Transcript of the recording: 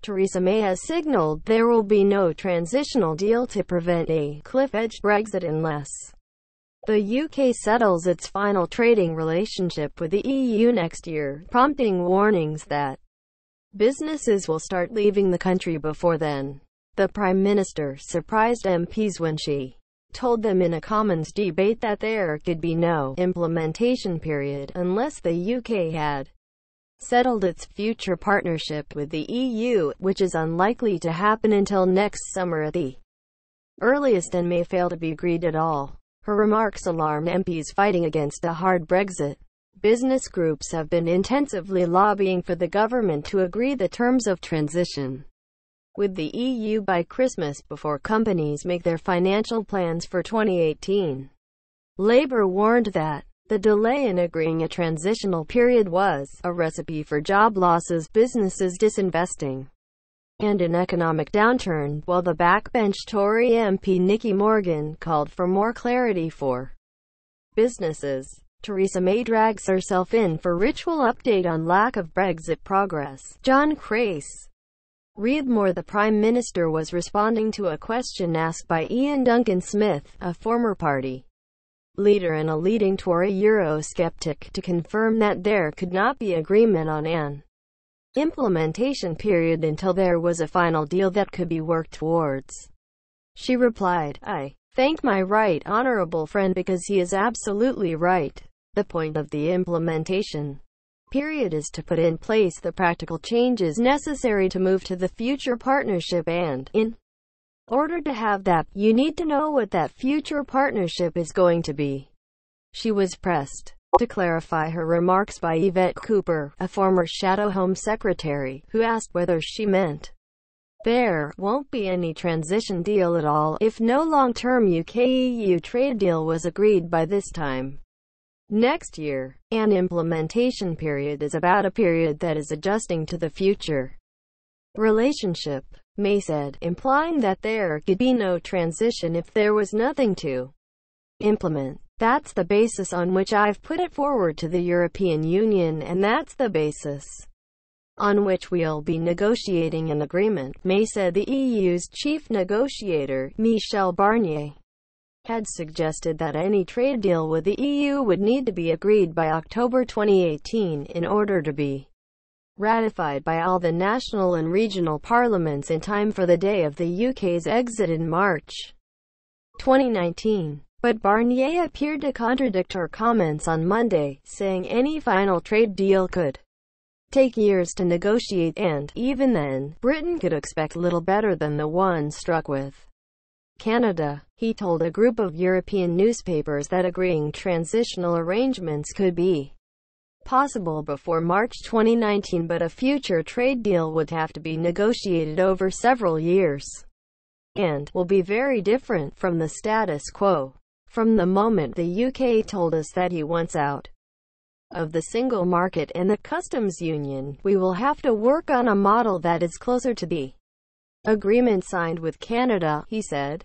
Theresa May has signalled there will be no transitional deal to prevent a cliff-edge Brexit unless the UK settles its final trading relationship with the EU next year, prompting warnings that businesses will start leaving the country before then. The Prime Minister surprised MPs when she told them in a Commons debate that there could be no implementation period unless the UK had settled its future partnership with the EU, which is unlikely to happen until next summer at the earliest and may fail to be agreed at all. Her remarks alarmed MPs fighting against a hard Brexit. Business groups have been intensively lobbying for the government to agree the terms of transition with the EU by Christmas before companies make their financial plans for 2018. Labour warned that the delay in agreeing a transitional period was a recipe for job losses, businesses disinvesting, and an economic downturn, while the backbench Tory MP Nicky Morgan called for more clarity for businesses. Theresa May drags herself in for ritual update on lack of Brexit progress. John Crace Read more. The Prime Minister was responding to a question asked by Iain Duncan Smith, a former party leader and a leading Tory Eurosceptic, to confirm that there could not be agreement on an implementation period until there was a final deal that could be worked towards. She replied, "I thank my right honourable friend because he is absolutely right. The point of the implementation period is to put in place the practical changes necessary to move to the future partnership, and in order to have that, you need to know what that future partnership is going to be." She was pressed to clarify her remarks by Yvette Cooper, a former Shadow Home Secretary, who asked whether she meant there won't be any transition deal at all if no long-term UK-EU trade deal was agreed by this time next year. An implementation period is about a period that is adjusting to the future relationship, May said, implying that there could be no transition if there was nothing to implement. "That's the basis on which I've put it forward to the European Union, and that's the basis on which we'll be negotiating an agreement," May said. The EU's chief negotiator, Michel Barnier, had suggested that any trade deal with the EU would need to be agreed by October 2018 in order to be ratified by all the national and regional parliaments in time for the day of the UK's exit in March 2019. But Barnier appeared to contradict her comments on Monday, saying any final trade deal could take years to negotiate and, even then, Britain could expect little better than the one struck with Canada. He told a group of European newspapers that agreeing transitional arrangements could be possible before March 2019, but a future trade deal would have to be negotiated over several years and will be very different from the status quo. "From the moment the UK told us that he wants out of the single market and the customs union, we will have to work on a model that is closer to the agreement signed with Canada," he said.